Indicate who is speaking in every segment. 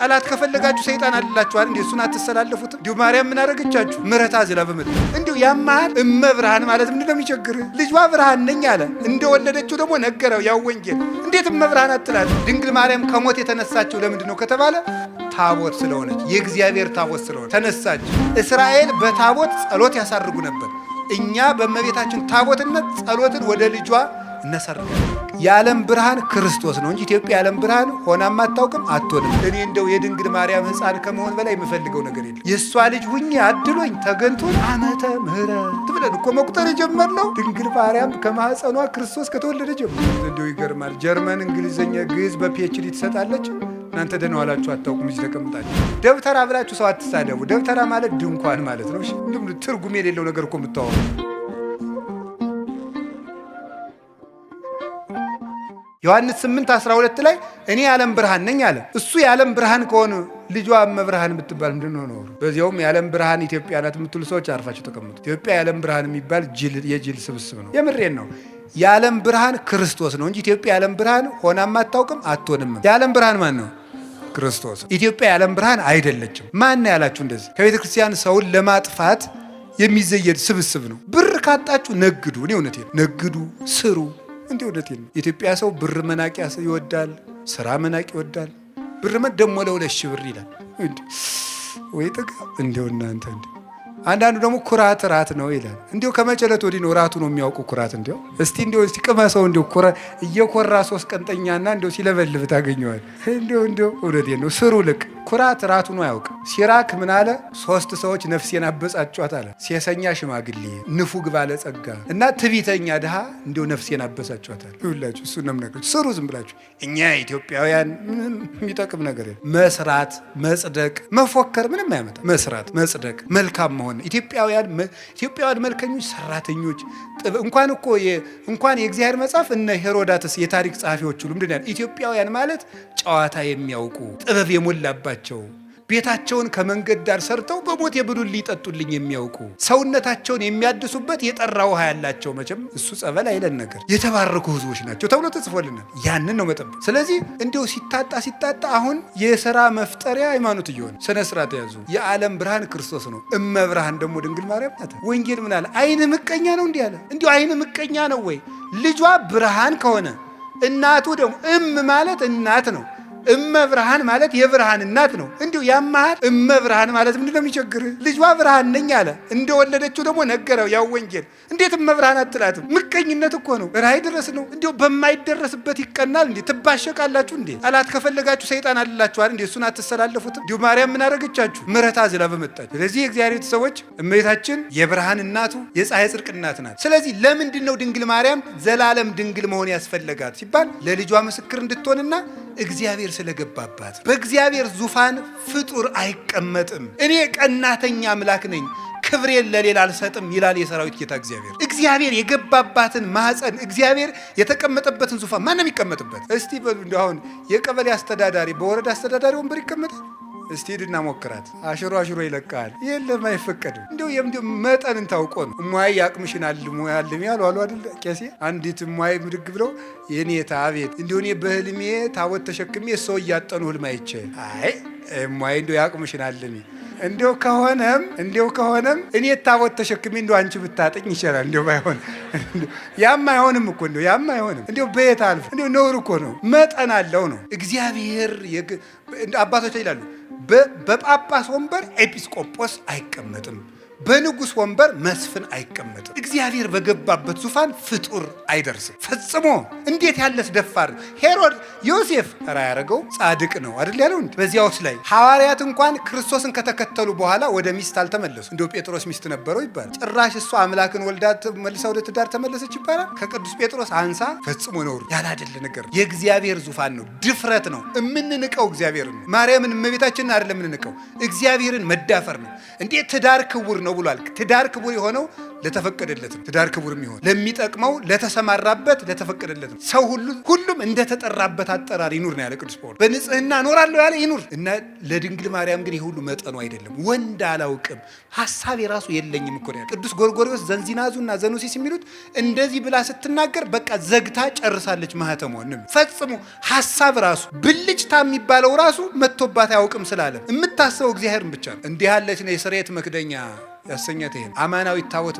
Speaker 1: አላት ከፈለጋችሁ ሰይጣን አልላችኋል እንዴ እሱን አትሰላለፉት። እንዲሁ ማርያም ምን አደረገቻችሁ? ምሕረት አዝላ በመጣ እንዲሁ ያማል እመብርሃን ማለት ምንድን ነው የሚቸግር? ልጇ ብርሃን ነኝ አለ። እንደወለደችው ደግሞ ነገረው ያው ወንጌል። እንዴት እመብርሃን አትላት? ድንግል ማርያም ከሞት የተነሳችው ለምንድን ነው ከተባለ ታቦት ስለሆነች የእግዚአብሔር ታቦት ስለሆነ ተነሳች። እስራኤል በታቦት ጸሎት ያሳርጉ ነበር። እኛ በእመቤታችን ታቦትነት ጸሎትን ወደ ልጇ እናሳርጋለን። የዓለም ብርሃን ክርስቶስ ነው እንጂ ኢትዮጵያ የዓለም ብርሃን ሆናም አታውቅም አትሆንም። እኔ እንደው የድንግል ማርያም ሕፃን ከመሆን በላይ የምፈልገው ነገር የለም። የእሷ ልጅ ሁኜ አድሎኝ ተገንቶ ዓመተ ምሕረት ብለን እኮ መቁጠር የጀመርነው ድንግል ማርያም ከማህፀኗ ክርስቶስ ከተወለደ ጀምሮ። እንደው ይገርማል። ጀርመን እንግሊዝኛ፣ ግዕዝ በፒኤችዲ ትሰጣለች። እናንተ ደህና ዋላችሁ አታውቁም። እዚህ ተቀምጣችሁ ደብተራ ብላችሁ ሰው አትሳደቡ። ደብተራ ማለት ድንኳን ማለት ነው። እንደም ትርጉም የሌለው ነገር እኮ የምታወሩ። ዮሐንስ 8:12 ላይ እኔ የዓለም ብርሃን ነኝ አለ። እሱ የዓለም ብርሃን ከሆነ ልጇ እመብርሃን የምትባል ምንድን ነው? በዚያውም የዓለም ብርሃን ኢትዮጵያ ናት የምትሉ ሰዎች አርፋችሁ ተቀምጡ። ኢትዮጵያ የዓለም ብርሃን የሚባል የጅል ስብስብ ነው። የምሬን ነው። የዓለም ብርሃን ክርስቶስ ነው እንጂ ኢትዮጵያ የዓለም ብርሃን ሆናም አታውቅም አትሆንም። የዓለም ብርሃን ማን ነው? ክርስቶስ። ኢትዮጵያ የዓለም ብርሃን አይደለችም። ማን ያላችሁ እንደዚህ? ከቤተ ክርስቲያን ሰውን ለማጥፋት የሚዘየድ ስብስብ ነው። ብር ካጣችሁ ነግዱ። እኔ እውነቴን ነግዱ፣ ስሩ። እንዴ እውነቴን ነው። የኢትዮጵያ ሰው ብር መናቅ ይወዳል፣ ስራ መናቅ ይወዳል። ብር ደግሞ ለ2 ሺህ ብር ይላል። ወይ ጥጋ እንዴው እናንተ እንዴ! አንዳንዱ ደግሞ ኩራት ራት ነው ይላል። እንዴው ከመጨለት ወዲህ ነው ራቱ ነው የሚያውቁ ኩራት። እንዴው እስቲ ቅመሰው እንዴው እየኮራ 3 ቀንጠኛና እንዴው ሲለበልብ ታገኘዋል። እንዴው እውነቴን ነው። ስሩ ልቅ ኩራት ራቱ ነው ያውቅ። ሲራክ ምን አለ? 3 ሰዎች ነፍሴን አበሳጯት አለ። ሴሰኛ ሽማግሌ፣ ንፉግ ባለጸጋ እና ትዕቢተኛ ድሃ እንዴው ነፍሴን አበሳጯታል። ይሁላችሁ እሱ ነው ነገር። ስሩ ዝም ብላችሁ። እኛ ኢትዮጵያውያን ምንም የሚጠቅም ነገር የለም። መስራት፣ መጽደቅ፣ መፎከር ምንም አያመጣ። መስራት፣ መጽደቅ፣ መልካም መሆን። ኢትዮጵያውያን መልከኞች፣ ሰራተኞች እንኳን የእግዚአብሔር መጽሐፍ እነ ሄሮዳትስ የታሪክ ጸሐፊዎች ሁሉ ምንድን ያለ ኢትዮጵያውያን ማለት ጨዋታ የሚያውቁ ጥበብ የሞላባቸው ቤታቸውን ከመንገድ ዳር ሰርተው በሞት የብሉን ሊጠጡልኝ የሚያውቁ ሰውነታቸውን የሚያድሱበት የጠራ ውሃ ያላቸው መቼም እሱ ጸበል አይለን ነገር የተባረኩ ሕዝቦች ናቸው ተብሎ ተጽፎልናል። ያንን ነው መጠበቅ። ስለዚህ እንዲሁ ሲታጣ አሁን የሥራ መፍጠሪያ ሃይማኖት እየሆነ ስነ ስርዓት ያዙ። የዓለም ብርሃን ክርስቶስ ነው። እመብርሃን ደግሞ ድንግል ማርያም ናት። ወንጌል ምን አለ? አይን ምቀኛ ነው እንዲህ አለ። እንዲሁ አይን ምቀኛ ነው ወይ? ልጇ ብርሃን ከሆነ እናቱ ደግሞ ማለት እናት ነው። እመብርሃን ማለት የብርሃን እናት ነው። እንዲሁ ያማል እመብርሃን ማለት ምንድን ነው የሚቸግር? ልጇ ብርሃን ነኝ አለ። እንደወለደችው ደግሞ ነገረው ያው ወንጌል። እንዴት እመብርሃን አትላትም? ምቀኝነት እኮ ነው። ራይ ድረስ ነው። እንዲሁ በማይደረስበት ይቀናል እንዴ? ትባሸቃላችሁ እንዴ? አላት ከፈለጋችሁ ሰይጣን አልላችኋል እንዴ እሱን አትሰላለፉትም። እንዲሁ ማርያም ምን አደረገቻችሁ? ምሕረት አዝላ በመጣች። ስለዚህ የእግዚአብሔር ቤተሰቦች እመቤታችን የብርሃን እናቱ የፀሐይ ጽድቅ እናት ናት። ስለዚህ ለምንድን ነው ድንግል ማርያም ዘላለም ድንግል መሆን ያስፈለጋት ሲባል ለልጇ ምስክር እንድትሆንና እግዚአብሔር ስለገባባት። በእግዚአብሔር ዙፋን ፍጡር አይቀመጥም። እኔ ቀናተኛ አምላክ ነኝ፣ ክብሬን ለሌላ አልሰጥም ይላል የሰራዊት ጌታ እግዚአብሔር። እግዚአብሔር የገባባትን ማህፀን፣ እግዚአብሔር የተቀመጠበትን ዙፋን ማንም ይቀመጥበት? እስቲ በሉ እንደው አሁን የቀበሌ አስተዳዳሪ በወረዳ አስተዳዳሪ ወንበር ይቀመጣል? እስቲ ሂድና ሞክራት። አሽሮ ይለቃል። የለም አይፈቀድም። እንደው መጠንን ታውቆ ነው። እሟይ ያቅምሽን አልሙ ያልም ያሉ አሉ አይደል ቄሴ። አንዲት እሟይ ምድግ ብለው የኔታ አቤት እንደው እኔ በህልሜ ታቦት ተሸክሜ ሰው እያጠኑ ህልም አይቼ አይ እሟይ እንደው ያቅምሽን አልሚ እንደው ከሆነም እኔ ታቦት ተሸክሜ እንደው አንቺ ብታጠኝ ይችላል። እንደው ባይሆን ያም አይሆንም እኮ ያም አይሆንም። እንደው በየት አልፍ እንደው ነውር እኮ ነው። መጠን አለው ነው እግዚአብሔር። አባቶች ይላሉ በጳጳስ ወንበር ኤጲስቆጶስ አይቀመጥም፣ በንጉሥ ወንበር መስፍን አይቀመጥም። እግዚአብሔር በገባበት ዙፋን ፍጡር አይደርስም ፈጽሞ። እንዴት ያለስ ደፋር! ሄሮድ ዮሴፍ ራ ያደረገው ጻድቅ ነው አይደል ያለው። በዚያውስ ላይ ሐዋርያት እንኳን ክርስቶስን ከተከተሉ በኋላ ወደ ሚስት አልተመለሱ። እንደው ጴጥሮስ ሚስት ነበረው ይባላል። ጭራሽ እሷ አምላክን ወልዳ መልሳ ወደ ትዳር ተመለሰች ይባላል። ከቅዱስ ጴጥሮስ አንሳ ፈጽሞ ነው ያላደለ ነገር። የእግዚአብሔር ዙፋን ነው፣ ድፍረት ነው። የምንንቀው እግዚአብሔርን ነው። ማርያምን እመቤታችንን አይደለም የምንንቀው፣ እግዚአብሔርን መዳፈር ነው። እንዴት ትዳር ክቡር ነው ብሏል። ትዳር ክቡር የሆነው ለተፈቀደለት ነው። ትዳር ክቡር የሚሆን ለሚጠቅመው ለተሰማራበት ለተፈቀደለት ነው። ሰው ሁሉም እንደተጠራበት አጠራር ይኑር ነው ያለ ቅዱስ ጳውሎስ። በንጽህና እኖራለሁ ያለ ይኑር እና ለድንግል ማርያም ግን ይህ ሁሉ መጠኑ አይደለም። ወንድ አላውቅም ሀሳብ የራሱ የለኝም እኮ ነው። ቅዱስ ጎርጎርዮስ ዘንዚናዙና ዘኑሲስ የሚሉት እንደዚህ ብላ ስትናገር በቃ ዘግታ ጨርሳለች ማህተሟን። ፈጽሞ ሀሳብ ራሱ ብልጭታ የሚባለው ራሱ መጥቶባት አያውቅም ስላለ የምታስበው እግዚአብሔርን ብቻ ነው። እንዲህ ያለች ነው የስርየት መክደኛ ያሰኛት ይሄ አማናዊት ታቦት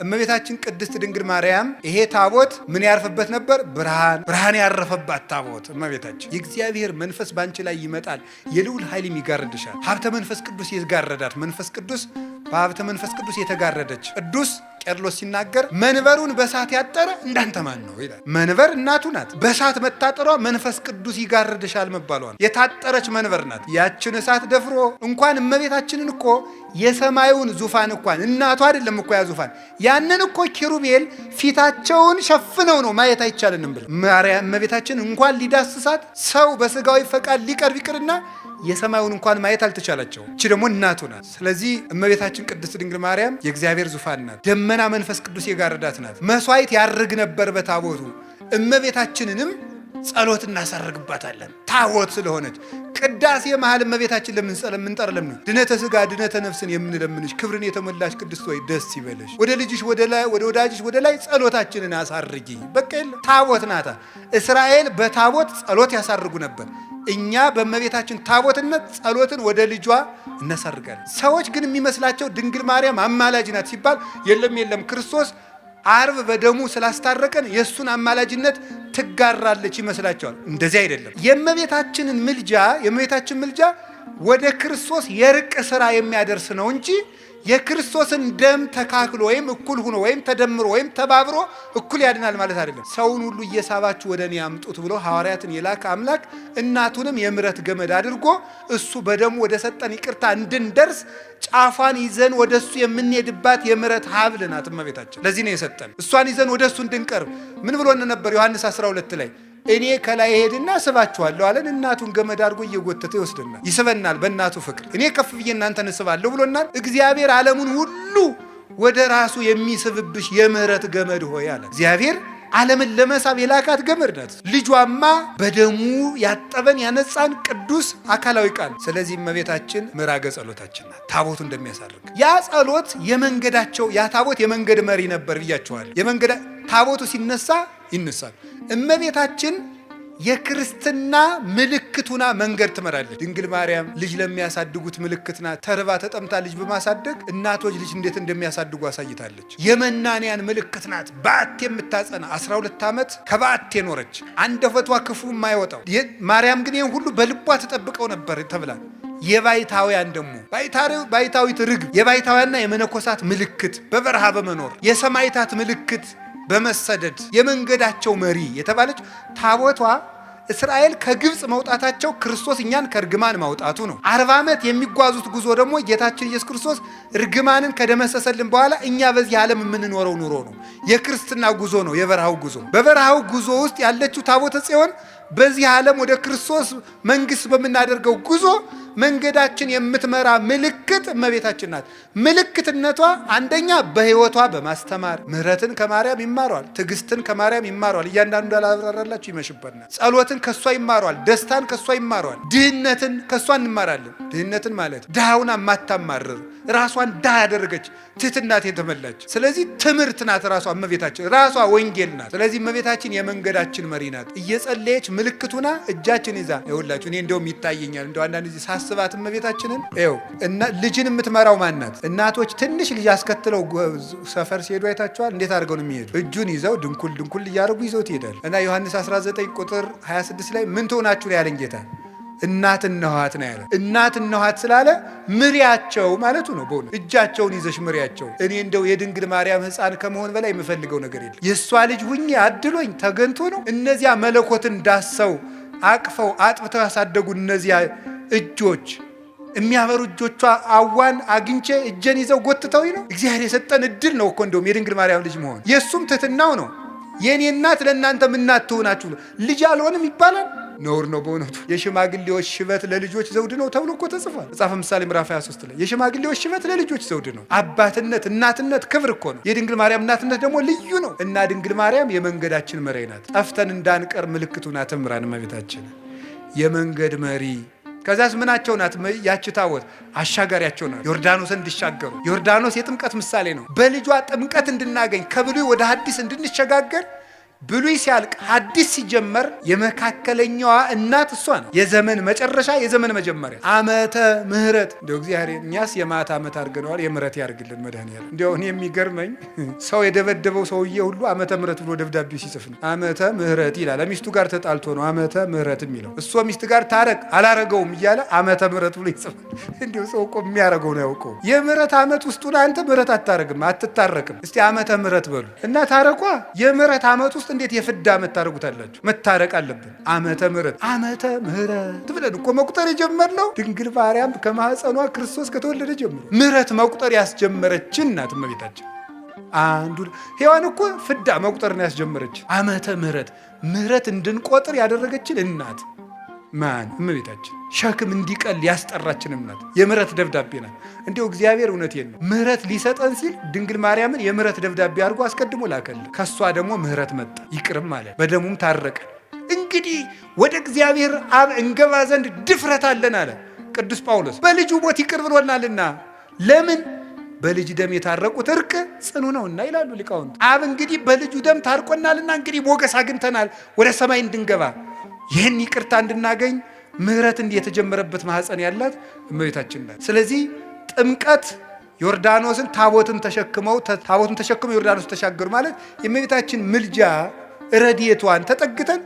Speaker 1: እመቤታችን ቅድስት ድንግል ማርያም። ይሄ ታቦት ምን ያርፍበት ነበር? ብርሃን ያረፈባት ታቦት እመቤታችን። የእግዚአብሔር መንፈስ ባንቺ ላይ ይመጣል፣ የልዑል ኃይልም ይጋርድሻል። ሀብተ መንፈስ ቅዱስ የጋረዳት መንፈስ ቅዱስ በሀብተ መንፈስ ቅዱስ የተጋረደች ቅዱስ ቄርሎስ ሲናገር መንበሩን በእሳት ያጠረ እንዳንተ ማን ነው ይላል። መንበር እናቱ ናት። በእሳት መታጠሯ መንፈስ ቅዱስ ይጋርድሻል መባሏን የታጠረች መንበር ናት። ያችን እሳት ደፍሮ እንኳን እመቤታችንን እኮ የሰማዩን ዙፋን እንኳን እናቱ አይደለም እኮ ያ ዙፋን ያንን እኮ ኪሩቤል ፊታቸውን ሸፍነው ነው ማየት አይቻልንም ብለ ማርያም እመቤታችን እንኳን ሊዳስሳት ሰው በስጋዊ ፈቃድ ሊቀርብ ይቅርና የሰማዩን እንኳን ማየት አልተቻላቸው። እቺ ደግሞ እናቱ ናት። ስለዚህ እመቤታችን ቅድስት ድንግል ማርያም የእግዚአብሔር ዙፋን ናት። ደመና መንፈስ ቅዱስ የጋረዳት ናት። መስዋዕት ያርግ ነበር በታቦቱ። እመቤታችንንም ጸሎት እናሳርግባታለን ታቦት ስለሆነች። ቅዳሴ መሃል እመቤታችን ለምንጠር ለምን ድነተ ስጋ ድነተ ነፍስን የምንለምንሽ ክብርን የተሞላሽ ቅድስት ሆይ ደስ ይበለሽ፣ ወደ ልጅሽ ወደ ላይ ወደ ወዳጅሽ ወደ ላይ ጸሎታችንን አሳርጊ። በቃ የለም ታቦት ናታ። እስራኤል በታቦት ጸሎት ያሳርጉ ነበር። እኛ በእመቤታችን ታቦትነት ጸሎትን ወደ ልጇ እናሳርጋለን። ሰዎች ግን የሚመስላቸው ድንግል ማርያም አማላጅ ናት ሲባል የለም ክርስቶስ አርብ በደሙ ስላስታረቀን የእሱን አማላጅነት ትጋራለች ይመስላቸዋል። እንደዚህ አይደለም። የእመቤታችን ምልጃ ወደ ክርስቶስ የርቅ ስራ የሚያደርስ ነው እንጂ የክርስቶስን ደም ተካክሎ ወይም እኩል ሆኖ ወይም ተደምሮ ወይም ተባብሮ እኩል ያድናል ማለት አይደለም። ሰውን ሁሉ እየሳባችሁ ወደ እኔ አምጡት ብሎ ሐዋርያትን የላከ አምላክ እናቱንም የምሕረት ገመድ አድርጎ እሱ በደሙ ወደ ሰጠን ይቅርታ እንድንደርስ ጫፏን ይዘን ወደ እሱ የምንሄድባት የምሕረት ሀብል ናት እመቤታችን። ለዚህ ነው የሰጠን። እሷን ይዘን ወደ እሱ እንድንቀርብ ምን ብሎን ነበር? ዮሐንስ 12 ላይ እኔ ከላይ ሄድና ስባችኋለሁ አለን። እናቱን ገመድ አድርጎ እየጎተተ ይወስደናል፣ ይስበናል በእናቱ ፍቅር። እኔ ከፍ ብዬ እናንተን እስባለሁ ብሎናል። እግዚአብሔር ዓለሙን ሁሉ ወደ ራሱ የሚስብብሽ የምህረት ገመድ ሆይ አለ። እግዚአብሔር ዓለምን ለመሳብ የላካት ገመድ ናት። ልጇማ በደሙ ያጠበን ያነጻን ቅዱስ አካላዊ ቃል። ስለዚህ እመቤታችን ምዕራገ ጸሎታችን ናት። ታቦቱ እንደሚያሳርግ ያ ጸሎት ያ ታቦት የመንገድ መሪ ነበር ብያቸዋል። ታቦቱ ሲነሳ ይነሳል። እመቤታችን የክርስትና ምልክቱና መንገድ ትመራለች። ድንግል ማርያም ልጅ ለሚያሳድጉት ምልክት ናት። ተርባ ተጠምታ ልጅ በማሳደግ እናቶች ልጅ እንዴት እንደሚያሳድጉ አሳይታለች። የመናንያን ምልክት ናት። በዓት የምታጸና 12 ዓመት ከበዓት የኖረች አንደበቷ ክፉ የማይወጣው ማርያም ግን ይህን ሁሉ በልቧ ተጠብቀው ነበር ተብላል። የባይታውያን ደግሞ ባይታዊት ርግብ የባይታውያንና የመነኮሳት ምልክት በበረሃ በመኖር የሰማይታት ምልክት በመሰደድ የመንገዳቸው መሪ የተባለች ታቦቷ እስራኤል ከግብፅ መውጣታቸው ክርስቶስ እኛን ከርግማን ማውጣቱ ነው። 40 ዓመት የሚጓዙት ጉዞ ደግሞ ጌታችን ኢየሱስ ክርስቶስ ርግማንን ከደመሰሰልን በኋላ እኛ በዚህ ዓለም የምንኖረው ኑሮ ነው። የክርስትና ጉዞ ነው። የበረሃው ጉዞ። በበረሃው ጉዞ ውስጥ ያለችው ታቦተ ጽዮን በዚህ ዓለም ወደ ክርስቶስ መንግስት በምናደርገው ጉዞ መንገዳችን የምትመራ ምልክት እመቤታችን ናት። ምልክትነቷ አንደኛ በሕይወቷ በማስተማር ምሕረትን ከማርያም ይማሯል፣ ትዕግስትን ከማርያም ይማሯል። እያንዳንዱ እንዳላብራራላችሁ ይመሽበናል። ጸሎትን ከሷ ይማሯል፣ ደስታን ከሷ ይማሯል፣ ድህነትን ከሷ እንማራለን። ድህነትን ማለት ድሃውን ማታማርር ራሷን ድሃ ያደረገች ትሕትናት የተመላች። ስለዚህ ትምህርት ናት ራሷ እመቤታችን፣ ራሷ ወንጌል ናት። ስለዚህ እመቤታችን የመንገዳችን መሪ ናት። እየጸለየች ምልክቱና እጃችን ይዛ ይኸውላችሁ። እኔ እንደውም ይታየኛል እንደው አንዳንድ ጊዜ ሳስባት እመቤታችንን እና ልጅን የምትመራው ማናት? እናቶች ትንሽ ልጅ አስከትለው ሰፈር ሲሄዱ አይታችኋል? እንዴት አድርገው ነው የሚሄዱ? እጁን ይዘው ድንኩል እያደረጉ ይዘው ትሄዳል። እና ዮሐንስ 19 ቁጥር 26 ላይ ምን ትሆናችሁ ነው ያለን ጌታ? እናት እነኋት ነው ያለ። እናት እነኋት ስላለ ምሪያቸው ማለቱ ነው። በእውነት እጃቸውን ይዘሽ ምሪያቸው። እኔ እንደው የድንግል ማርያም ሕፃን ከመሆን በላይ የምፈልገው ነገር የለም። የእሷ ልጅ ሁኜ አድሎኝ ተገንቶ ነው። እነዚያ መለኮትን ዳሰው አቅፈው አጥብተው ያሳደጉ እነዚያ እጆች የሚያበሩ እጆቿ አዋን አግኝቼ እጄን ይዘው ጎትተውኝ ነው። እግዚአብሔር የሰጠን እድል ነው እኮ እንደውም የድንግል ማርያም ልጅ መሆን። የእሱም ትሕትናው ነው። የእኔ እናት ለእናንተ እናት ትሆናችሁ። ልጅ አልሆንም ይባላል። ነውር ነው በእውነቱ። የሽማግሌዎች ሽበት ለልጆች ዘውድ ነው ተብሎ እኮ ተጽፏል መጽሐፈ ምሳሌ ምዕራፍ 23 ላይ። የሽማግሌዎች ሽበት ለልጆች ዘውድ ነው። አባትነት እናትነት ክብር እኮ ነው። የድንግል ማርያም እናትነት ደግሞ ልዩ ነው እና ድንግል ማርያም የመንገዳችን መሪ ናት። ጠፍተን እንዳንቀር ምልክቱ ናት። እምራን እመቤታችን የመንገድ መሪ። ከዛስ ምናቸው ናት? ያቺ ታቦት አሻጋሪያቸው ናት። ዮርዳኖስን እንዲሻገሩ። ዮርዳኖስ የጥምቀት ምሳሌ ነው። በልጇ ጥምቀት እንድናገኝ ከብሉይ ወደ ሐዲስ እንድንሸጋገር ብሉይ ሲያልቅ ሐዲስ ሲጀመር የመካከለኛዋ እናት እሷ ነው። የዘመን መጨረሻ የዘመን መጀመሪያ ዓመተ ምሕረት። እንደው እግዚአብሔር እኛስ የማታ ዓመት አድርገነዋል። የምሕረት ያርግልን መድኃኒዓለም። እንደው እኔ የሚገርመኝ ሰው የደበደበው ሰውዬ ሁሉ ዓመተ ምሕረት ብሎ ደብዳቤው ሲጽፍ ነው ዓመተ ምሕረት ይላል። ሚስቱ ጋር ተጣልቶ ነው ዓመተ ምሕረት የሚለው። እሷ ሚስት ጋር ታረቅ አላረገውም እያለ ዓመተ ምሕረት ብሎ ይጽፋል። እንደው ሰው እኮ የሚያረገው ነው ያውቀው። የምሕረት ዓመት ውስጡን አንተ ምሕረት አታረግም አትታረቅም። እስቲ ዓመተ ምሕረት በሉ እና ታረቋ። የምሕረት ዓመት ውስጥ እንዴት የፍዳ ዓመት ታረጉታላችሁ? መታረቅ አለብን። ዓመተ ምሕረት ብለን እኮ መቁጠር የጀመርነው ድንግል ማርያም ከማህፀኗ ክርስቶስ ከተወለደ ጀምሮ ምሕረት መቁጠር ያስጀመረችን ናት እመቤታችን። አንዱ ሔዋን እኮ ፍዳ መቁጠርን ያስጀመረችን ዓመተ ምሕረት እንድንቆጥር ያደረገችን እናት ማን? እመቤታችን። ሸክም እንዲቀል ያስጠራችንም ናት። የምሕረት ደብዳቤ ናት። እንዲሁ እግዚአብሔር እውነቴን ነው ምሕረት ሊሰጠን ሲል ድንግል ማርያምን የምሕረት ደብዳቤ አድርጎ አስቀድሞ ላከልን። ከሷ ደግሞ ምሕረት መጣ፣ ይቅርም አለ፣ በደሙም ታረቀ። እንግዲህ ወደ እግዚአብሔር አብ እንገባ ዘንድ ድፍረት አለን አለ ቅዱስ ጳውሎስ። በልጁ ሞት ይቅር ብሎናልና። ለምን? በልጅ ደም የታረቁት እርቅ ጽኑ ነውና ይላሉ ሊቃውንት። አብ እንግዲህ በልጁ ደም ታርቆናልና እንግዲህ ሞገስ አግኝተናል ወደ ሰማይ እንድንገባ። ይህን ይቅርታ እንድናገኝ ምሕረት እንዲህ የተጀመረበት ማህፀን ያላት እመቤታችን ናት። ስለዚህ ጥምቀት ዮርዳኖስን ታቦትን ተሸክመው ዮርዳኖስ ተሻገሩ ማለት የእመቤታችን ምልጃ ረድኤቷን ተጠግተን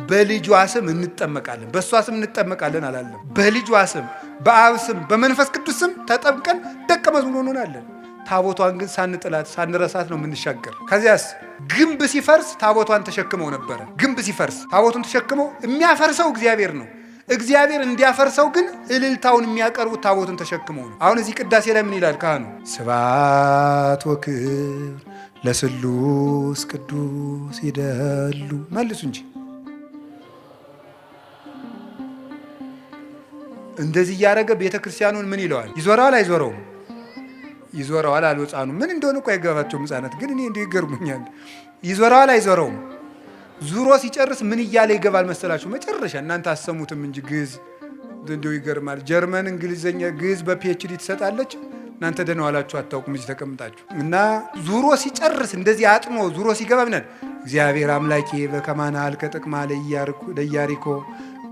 Speaker 1: በልጇ ስም እንጠመቃለን። በእሷ ስም እንጠመቃለን አላለም። በልጇ ስም፣ በአብ ስም፣ በመንፈስ ቅዱስ ስም ተጠምቀን ደቀ መዝሙር እንሆናለን። ታቦቷን ግን ሳንጥላት ሳንረሳት ነው የምንሻገር። ከዚያስ ግንብ ሲፈርስ ታቦቷን ተሸክመው ነበረ። ግንብ ሲፈርስ ታቦቱን ተሸክመው የሚያፈርሰው እግዚአብሔር ነው። እግዚአብሔር እንዲያፈርሰው ግን እልልታውን የሚያቀርቡት ታቦቱን ተሸክመው ነው። አሁን እዚህ ቅዳሴ ላይ ምን ይላል ካህኑ? ስብሐት ወክብር ለስሉስ ቅዱስ ይደሉ። መልሱ እንጂ እንደዚህ እያደረገ ቤተ ክርስቲያኑን ምን ይለዋል? ይዞረዋል አይዞረውም? ይዞረዋል አሉ ሕፃኑ። ምን እንደሆነ እኮ አይገባቸውም ሕፃናት፣ ግን እኔ እንዲሁ ይገርሙኛል። ይዞረዋል አይዞረውም? ዙሮ ሲጨርስ ምን እያለ ይገባል መሰላችሁ? መጨረሻ እናንተ አሰሙትም እንጂ ግዕዝ እንዲሁ ይገርማል። ጀርመን እንግሊዘኛ ግዕዝ በፒኤችዲ ትሰጣለች። እናንተ ደህና ዋላችሁ አታውቁም እዚህ ተቀምጣችሁ። እና ዙሮ ሲጨርስ እንደዚህ አጥሞ ዙሮ ሲገባ ምናል እግዚአብሔር አምላኬ በከማና አልከ ጥቅማ ለኢያሪኮ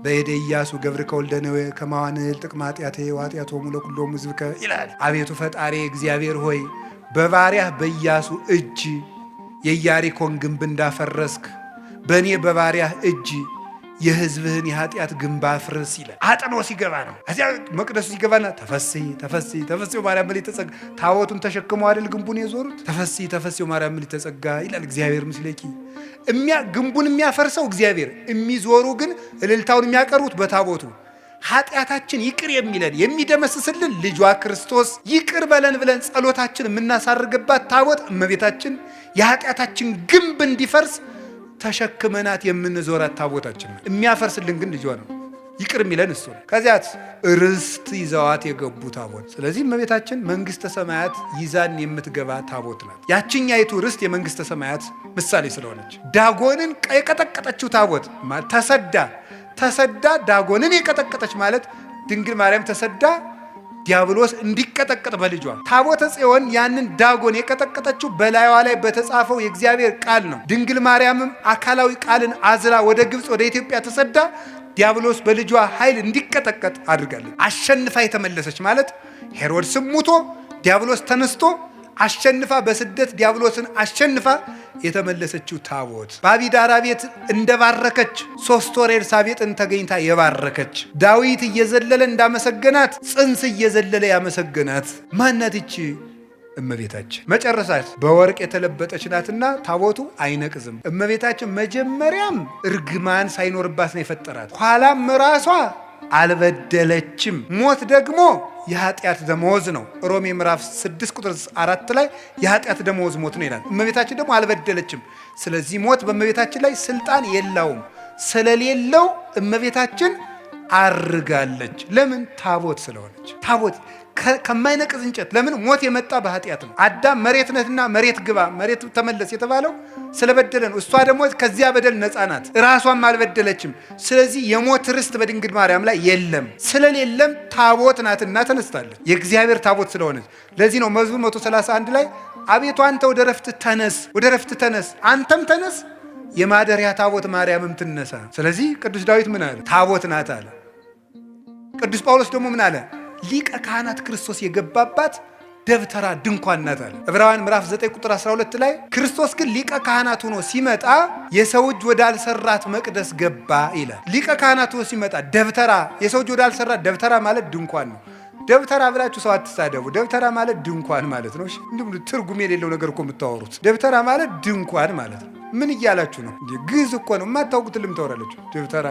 Speaker 1: በሄደ ኢያሱ ገብርከ ወልደ ነዌ ከማዋንል ጥቅማ ኃጢአቴ ወኃጢአቶሙ ለኩሎሙ ሕዝብከ ይላል። አቤቱ ፈጣሪ እግዚአብሔር ሆይ በባሪያህ በኢያሱ እጅ የኢያሪኮን ግንብ እንዳፈረስክ በእኔ በባሪያህ እጅ የሕዝብህን የኃጢአት ግንብ አፍርስ ይላል። አጥኖ ሲገባ ነው። እዚያ መቅደሱ ሲገባና ተፈሥሒ ማርያም ምልዕተ ጸጋ ታቦቱን ተሸክመው አይደል ግንቡን የዞሩት። ተፈሥሒ ማርያም ምልዕተ ጸጋ ይላል። እግዚአብሔር ምስሌኪ ግንቡን የሚያፈርሰው እግዚአብሔር፣ የሚዞሩ ግን እልልታውን የሚያቀርቡት በታቦቱ። ኃጢአታችን ይቅር የሚለን የሚደመስስልን ልጇ ክርስቶስ ይቅር በለን ብለን ጸሎታችን የምናሳርግባት ታቦት እመቤታችን የኃጢአታችን ግንብ እንዲፈርስ ተሸክመናት የምንዞራት ታቦታችን ነው። የሚያፈርስልን ግን ልጇ ነው። ይቅር የሚለን እሱ ነው። ከዚያት ርስት ይዘዋት የገቡ ታቦት። ስለዚህ እመቤታችን መንግስተ ሰማያት ይዛን የምትገባ ታቦት ናት። ያችኛይቱ ርስት የመንግስተ ሰማያት ምሳሌ ስለሆነች ዳጎንን የቀጠቀጠችው ታቦት ተሰዳ ዳጎንን የቀጠቀጠች ማለት ድንግል ማርያም ተሰዳ ዲያብሎስ እንዲቀጠቀጥ በልጇ ታቦተ ጽዮን ያንን ዳጎን የቀጠቀጠችው በላይዋ ላይ በተጻፈው የእግዚአብሔር ቃል ነው። ድንግል ማርያምም አካላዊ ቃልን አዝላ ወደ ግብፅ ወደ ኢትዮጵያ ተሰዳ ዲያብሎስ በልጇ ኃይል እንዲቀጠቀጥ አድርጋለች። አሸንፋ የተመለሰች ማለት ሄሮድስም ሙቶ ዲያብሎስ ተነስቶ አሸንፋ በስደት ዲያብሎስን አሸንፋ የተመለሰችው ታቦት በአቢዳራ ቤት እንደባረከች 3 ወር ኤልሳቤጥን ተገኝታ የባረከች ዳዊት እየዘለለ እንዳመሰገናት ጽንስ እየዘለለ ያመሰገናት ማናት? ይቺ እመቤታችን። መጨረሻት በወርቅ የተለበጠች ናትና ታቦቱ አይነቅዝም። እመቤታችን መጀመሪያም እርግማን ሳይኖርባት ነው የፈጠራት። ኋላም ራሷ አልበደለችም። ሞት ደግሞ የኃጢአት ደመወዝ ነው። ሮሜ ምዕራፍ 6 ቁጥር 4 ላይ የኃጢአት ደመወዝ ሞት ነው ይላል። እመቤታችን ደግሞ አልበደለችም። ስለዚህ ሞት በእመቤታችን ላይ ስልጣን የለውም። ስለሌለው እመቤታችን አርጋለች። ለምን? ታቦት ስለሆነች። ታቦት ከማይነቅዝ እንጨት። ለምን? ሞት የመጣ በኃጢአት ነው። አዳም መሬት ነህና መሬት ግባ፣ መሬት ተመለስ የተባለው ስለበደለ ነው። እሷ ደግሞ ከዚያ በደል ነፃ ናት፣ ራሷም አልበደለችም። ስለዚህ የሞት ርስት በድንግል ማርያም ላይ የለም። ስለሌለም ታቦት ናትና ተነስታለች፣ የእግዚአብሔር ታቦት ስለሆነች። ለዚህ ነው መዝሙር 131 ላይ አቤቱ አንተ ወደ ረፍት ተነስ፣ ወደ ረፍት ተነስ፣ አንተም ተነስ፣ የማደሪያ ታቦት ማርያምም ትነሳ። ስለዚህ ቅዱስ ዳዊት ምን አለ? ታቦት ናት አለ። ቅዱስ ጳውሎስ ደግሞ ምን አለ? ሊቀ ካህናት ክርስቶስ የገባባት ደብተራ ድንኳን ናት አለ። ዕብራውያን ምዕራፍ 9 ቁጥር 12 ላይ ክርስቶስ ግን ሊቀ ካህናት ሆኖ ሲመጣ የሰው እጅ ወዳልሰራት መቅደስ ገባ ይላል። ሊቀ ካህናት ሆኖ ሲመጣ ደብተራ፣ የሰው እጅ ወዳልሰራት፣ ደብተራ ማለት ድንኳን ነው። ደብተራ ብላችሁ ሰው አትሳደቡ። ደብተራ ማለት ድንኳን ማለት ነው። እንዲሁም ትርጉም የሌለው ነገር እኮ የምታወሩት። ደብተራ ማለት ድንኳን ማለት ነው። ምን እያላችሁ ነው? ግዕዝ እኮ ነው፣ የማታውቁት ልም ታወራላችሁ። ደብተራ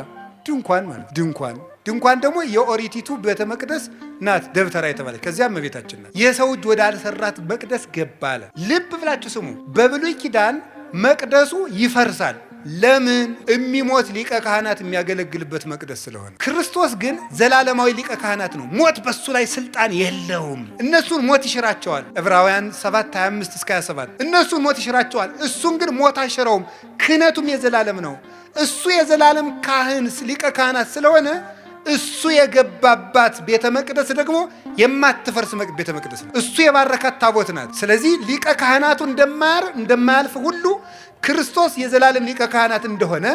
Speaker 1: ድንኳን ማለት ድንኳን ድንኳን ደግሞ የኦሪቲቱ ቤተ መቅደስ ናት ደብተራ የተባለች። ከዚያም እመቤታችን ናት። የሰው እጅ ወዳልሰራት መቅደስ ገባ አለ። ልብ ብላችሁ ስሙ። በብሉይ ኪዳን መቅደሱ ይፈርሳል። ለምን? የሚሞት ሊቀ ካህናት የሚያገለግልበት መቅደስ ስለሆነ። ክርስቶስ ግን ዘላለማዊ ሊቀ ካህናት ነው። ሞት በሱ ላይ ስልጣን የለውም። እነሱን ሞት ይሽራቸዋል። ዕብራውያን 7:25 እስከ 27 እነሱን ሞት ይሽራቸዋል። እሱን ግን ሞት አይሽረውም። ክህነቱም የዘላለም ነው። እሱ የዘላለም ካህን ሊቀ ካህናት ስለሆነ እሱ የገባባት ቤተ መቅደስ ደግሞ የማትፈርስ ቤተ መቅደስ ነው። እሱ የባረካት ታቦት ናት። ስለዚህ ሊቀ ካህናቱ እንደማያልፍ ሁሉ ክርስቶስ የዘላለም ሊቀ ካህናት እንደሆነ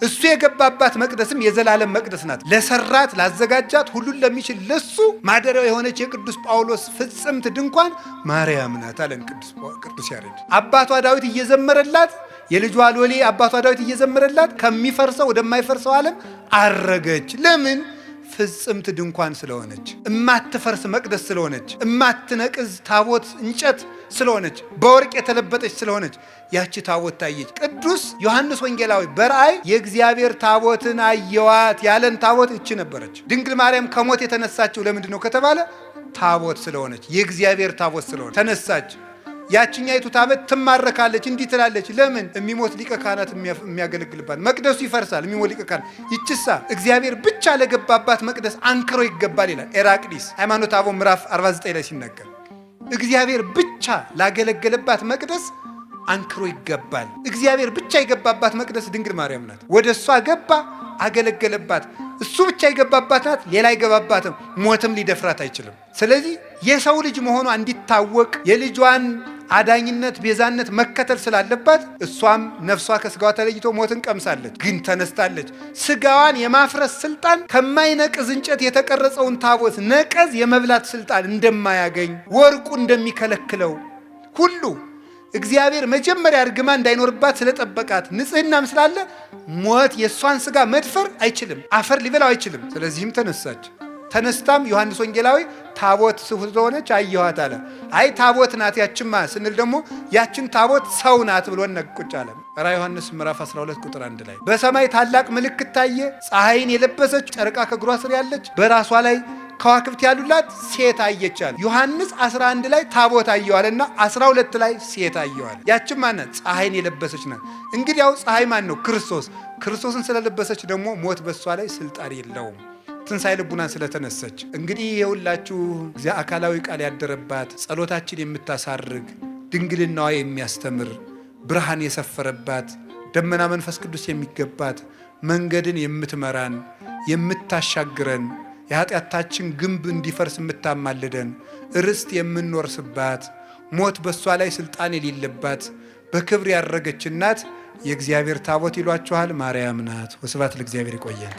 Speaker 1: እሱ የገባባት መቅደስም የዘላለም መቅደስ ናት። ለሰራት ላዘጋጃት ሁሉን ለሚችል ለሱ ማደሪያው የሆነች የቅዱስ ጳውሎስ ፍጽምት ድንኳን ማርያም ናት አለን ቅዱስ ያሬድ። አባቷ ዳዊት እየዘመረላት፣ የልጇ ሎሌ አባቷ ዳዊት እየዘመረላት ከሚፈርሰው ወደማይፈርሰው ዓለም አረገች። ለምን? ፍጽምት ድንኳን ስለሆነች፣ እማትፈርስ መቅደስ ስለሆነች፣ እማትነቅዝ ታቦት እንጨት ስለሆነች፣ በወርቅ የተለበጠች ስለሆነች ያቺ ታቦት ታየች። ቅዱስ ዮሐንስ ወንጌላዊ በራእይ የእግዚአብሔር ታቦትን አየዋት ያለን ታቦት እቺ ነበረች። ድንግል ማርያም ከሞት የተነሳችው ለምንድን ነው ከተባለ ታቦት ስለሆነች፣ የእግዚአብሔር ታቦት ስለሆነች ተነሳች። ያችኛይቱ ታቦት ትማረካለች፣ እንዲህ ትላለች። ለምን? የሚሞት ሊቀ ካህናት የሚያገለግልባት መቅደሱ ይፈርሳል። የሚሞት ሊቀ ካህናት ይችሳ እግዚአብሔር ብቻ ለገባባት መቅደስ አንክሮ ይገባል ይላል ኤራቅሊስ ሃይማኖተ አበው ምዕራፍ 49 ላይ ሲናገር እግዚአብሔር ብቻ ላገለገለባት መቅደስ አንክሮ ይገባል። እግዚአብሔር ብቻ የገባባት መቅደስ ድንግል ማርያም ናት። ወደ እሷ ገባ፣ አገለገለባት። እሱ ብቻ የገባባት ናት፣ ሌላ አይገባባትም። ሞትም ሊደፍራት አይችልም። ስለዚህ የሰው ልጅ መሆኗ እንዲታወቅ የልጇን አዳኝነት ቤዛነት መከተል ስላለባት እሷም ነፍሷ ከስጋዋ ተለይቶ ሞትን ቀምሳለች፣ ግን ተነስታለች። ስጋዋን የማፍረስ ስልጣን ከማይነቅዝ እንጨት የተቀረጸውን ታቦት ነቀዝ የመብላት ስልጣን እንደማያገኝ ወርቁ እንደሚከለክለው ሁሉ እግዚአብሔር መጀመሪያ እርግማ እንዳይኖርባት ስለጠበቃት ንጽሕናም ስላለ ሞት የእሷን ስጋ መድፈር አይችልም፣ አፈር ሊበላው አይችልም። ስለዚህም ተነሳች። ተነስታም ዮሐንስ ወንጌላዊ ታቦት ስለሆነች አየኋት አለ። አይ ታቦት ናት ያችማ ስንል ደግሞ ያችን ታቦት ሰው ናት ብሎ ነቁጭ አለ። ራዕየ ዮሐንስ ምዕራፍ 12 ቁጥር 1 ላይ በሰማይ ታላቅ ምልክት ታየ። ፀሐይን የለበሰች ጨረቃ ከእግሯ ስር ያለች በራሷ ላይ ከዋክብት ያሉላት ሴት አየቻል። ዮሐንስ 11 ላይ ታቦት አየዋልና 12 ላይ ሴት አየዋል። ያችም ማናት? ፀሐይን የለበሰች ናት። እንግዲህ ያው ፀሐይ ማን ነው? ክርስቶስ። ክርስቶስን ስለለበሰች ደግሞ ሞት በሷ ላይ ስልጣን የለውም፣ ትንሣኤ ልቡናን ስለተነሰች። እንግዲህ የሁላችሁ እግዚአ አካላዊ ቃል ያደረባት ጸሎታችን የምታሳርግ ድንግልናዋ የሚያስተምር ብርሃን የሰፈረባት ደመና መንፈስ ቅዱስ የሚገባት መንገድን የምትመራን የምታሻግረን የኃጢአታችን ግንብ እንዲፈርስ የምታማልደን ርስት የምንወርስባት ሞት በሷ ላይ ስልጣን የሌለባት በክብር ያረገች እናት የእግዚአብሔር ታቦት ይሏችኋል። ማርያም ናት። ወስብሐት ለእግዚአብሔር። ይቆየን።